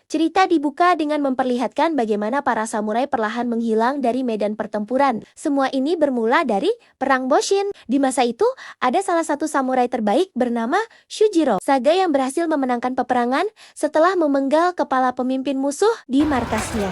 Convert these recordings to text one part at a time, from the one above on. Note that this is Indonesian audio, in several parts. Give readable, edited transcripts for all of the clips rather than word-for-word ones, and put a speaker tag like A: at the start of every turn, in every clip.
A: Cerita dibuka dengan memperlihatkan bagaimana para samurai perlahan menghilang dari medan pertempuran. Semua ini bermula dari Perang Boshin. Di masa itu, ada salah satu samurai terbaik bernama Shujiro Saga yang berhasil memenangkan peperangan setelah memenggal kepala pemimpin musuh di markasnya.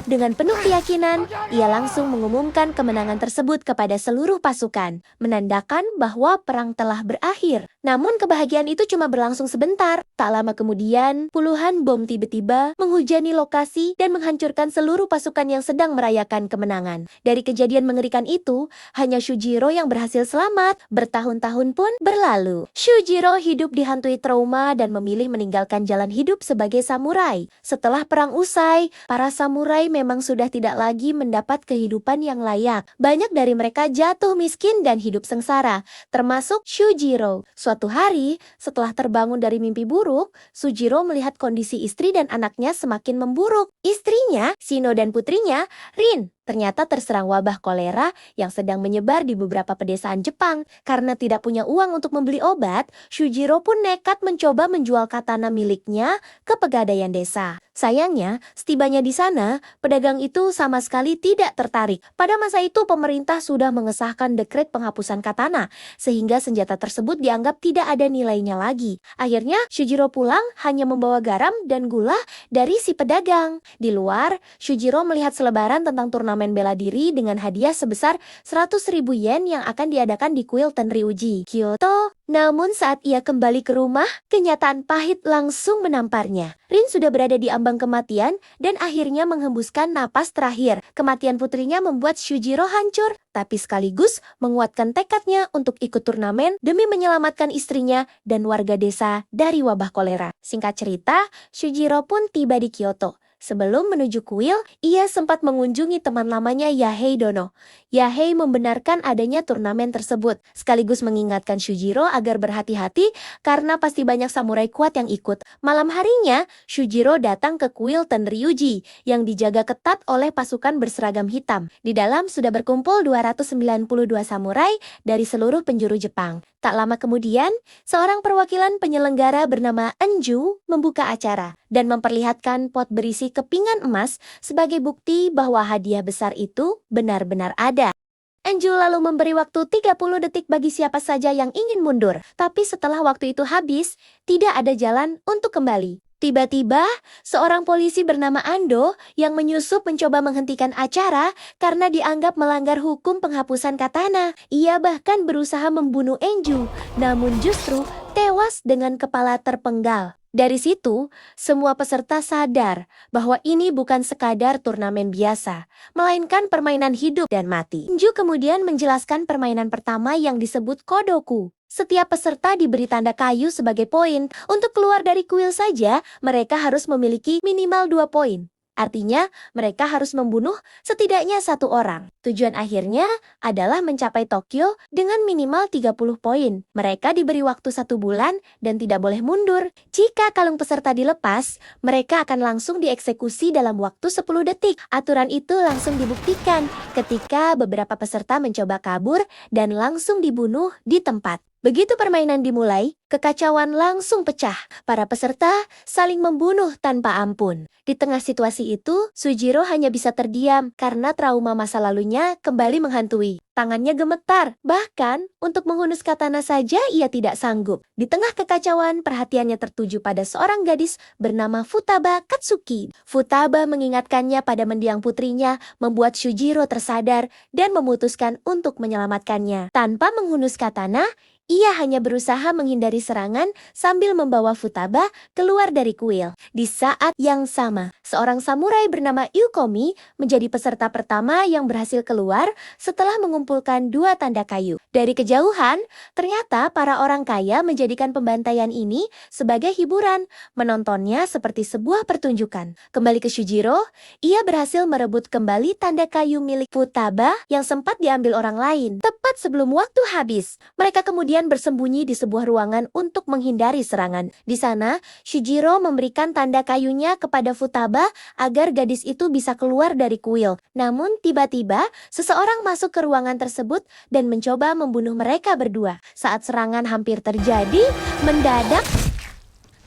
A: Dengan penuh keyakinan, ia langsung mengumumkan kemenangan tersebut kepada seluruh pasukan, menandakan bahwa perang telah berakhir. Namun kebahagiaan itu cuma berlangsung sebentar. Tak lama kemudian, puluhan bom tiba-tiba menghujani lokasi dan menghancurkan seluruh pasukan yang sedang merayakan kemenangan. Dari kejadian mengerikan itu, hanya Shujiro yang berhasil selamat. Bertahun-tahun pun berlalu. Shujiro hidup dihantui trauma dan memilih meninggalkan jalan hidup sebagai samurai. Setelah perang usai, para samurai memang sudah tidak lagi mendapat kehidupan yang layak. Banyak dari mereka jatuh miskin dan hidup sengsara, termasuk Shujiro. Suatu hari, setelah terbangun dari mimpi buruk, Shujiro melihat kondisi istri dan anaknya semakin memburuk. Istrinya, Shino, dan putrinya, Rin, ternyata terserang wabah kolera yang sedang menyebar di beberapa pedesaan Jepang. Karena tidak punya uang untuk membeli obat, Shujiro pun nekat mencoba menjual katana miliknya ke pegadaian desa. Sayangnya, setibanya di sana, pedagang itu sama sekali tidak tertarik. Pada masa itu, pemerintah sudah mengesahkan dekret penghapusan katana, sehingga senjata tersebut dianggap tidak ada nilainya lagi. Akhirnya, Shujiro pulang hanya membawa garam dan gula dari si pedagang. Di luar, Shujiro melihat selebaran tentang turnamen bela diri dengan hadiah sebesar 100.000 yen yang akan diadakan di kuil Tenryuji, Kyoto. Namun saat ia kembali ke rumah, kenyataan pahit langsung menamparnya. Rin sudah berada di ambang kematian dan akhirnya menghembuskan napas terakhir. Kematian putrinya membuat Shujiro hancur, tapi sekaligus menguatkan tekadnya untuk ikut turnamen demi menyelamatkan istrinya dan warga desa dari wabah kolera. Singkat cerita, Shujiro pun tiba di Kyoto. Sebelum menuju kuil, ia sempat mengunjungi teman lamanya Yahei Dono. Yahei membenarkan adanya turnamen tersebut, sekaligus mengingatkan Shujiro agar berhati-hati karena pasti banyak samurai kuat yang ikut. Malam harinya, Shujiro datang ke kuil Tenryuji yang dijaga ketat oleh pasukan berseragam hitam. Di dalam sudah berkumpul 292 samurai dari seluruh penjuru Jepang. Tak lama kemudian, seorang perwakilan penyelenggara bernama Enju membuka acara dan memperlihatkan pot berisi kepingan emas sebagai bukti bahwa hadiah besar itu benar-benar ada. Enju lalu memberi waktu 30 detik bagi siapa saja yang ingin mundur. Tapi setelah waktu itu habis, tidak ada jalan untuk kembali. Tiba-tiba, seorang polisi bernama Ando yang menyusup mencoba menghentikan acara karena dianggap melanggar hukum penghapusan katana. Ia bahkan berusaha membunuh Enju, namun justru tewas dengan kepala terpenggal. Dari situ, semua peserta sadar bahwa ini bukan sekadar turnamen biasa, melainkan permainan hidup dan mati. Enju kemudian menjelaskan permainan pertama yang disebut Kodoku. Setiap peserta diberi tanda kayu sebagai poin. Untuk keluar dari kuil saja, mereka harus memiliki minimal 2 poin. Artinya, mereka harus membunuh setidaknya 1 orang. Tujuan akhirnya adalah mencapai Tokyo dengan minimal 30 poin. Mereka diberi waktu 1 bulan dan tidak boleh mundur. Jika kalung peserta dilepas, mereka akan langsung dieksekusi dalam waktu 10 detik. Aturan itu langsung dibuktikan ketika beberapa peserta mencoba kabur dan langsung dibunuh di tempat. Begitu permainan dimulai, kekacauan langsung pecah. Para peserta saling membunuh tanpa ampun. Di tengah situasi itu, Shujiro hanya bisa terdiam karena trauma masa lalunya kembali menghantui. Tangannya gemetar, bahkan untuk menghunus katana saja ia tidak sanggup. Di tengah kekacauan, perhatiannya tertuju pada seorang gadis bernama Futaba Katsuki. Futaba mengingatkannya pada mendiang putrinya, membuat Shujiro tersadar dan memutuskan untuk menyelamatkannya. Tanpa menghunus katana, ia hanya berusaha menghindari serangan sambil membawa Futaba keluar dari kuil. Di saat yang sama, seorang samurai bernama Yukomi menjadi peserta pertama yang berhasil keluar setelah mengumpulkan 2 tanda kayu. Dari kejauhan, ternyata para orang kaya menjadikan pembantaian ini sebagai hiburan, menontonnya seperti sebuah pertunjukan. Kembali ke Shujiro, ia berhasil merebut kembali tanda kayu milik Futaba yang sempat diambil orang lain. Tepat sebelum waktu habis, mereka kemudian bersembunyi di sebuah ruangan untuk menghindari serangan. Di sana, Shujiro memberikan tanda kayunya kepada Futaba agar gadis itu bisa keluar dari kuil. Namun tiba-tiba, seseorang masuk ke ruangan tersebut dan mencoba membunuh mereka berdua. Saat serangan hampir terjadi, mendadak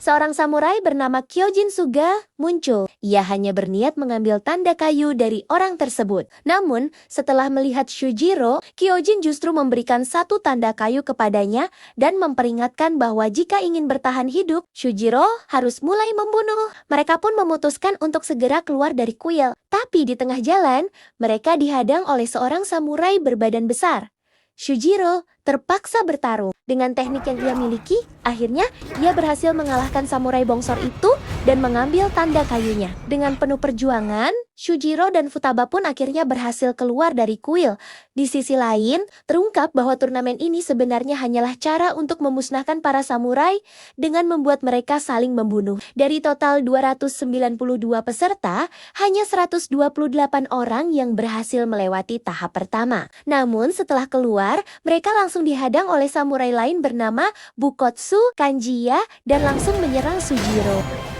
A: Seorang samurai bernama Kyojin Suga muncul. Ia hanya berniat mengambil tanda kayu dari orang tersebut. Namun, setelah melihat Shujiro, Kyojin justru memberikan satu tanda kayu kepadanya dan memperingatkan bahwa jika ingin bertahan hidup, Shujiro harus mulai membunuh. Mereka pun memutuskan untuk segera keluar dari kuil. Tapi di tengah jalan, mereka dihadang oleh seorang samurai berbadan besar. Shujiro terpaksa bertarung. Dengan teknik yang ia miliki, akhirnya ia berhasil mengalahkan samurai bongsor itu dan mengambil tanda kayunya. Dengan penuh perjuangan, Shujiro dan Futaba pun akhirnya berhasil keluar dari kuil. Di sisi lain, terungkap bahwa turnamen ini sebenarnya hanyalah cara untuk memusnahkan para samurai dengan membuat mereka saling membunuh. Dari total 292 peserta, hanya 128 orang yang berhasil melewati tahap pertama. Namun setelah keluar, mereka langsung dihadang oleh samurai lain bernama Bukotsu Kanjiya dan langsung menyerang Shujiro.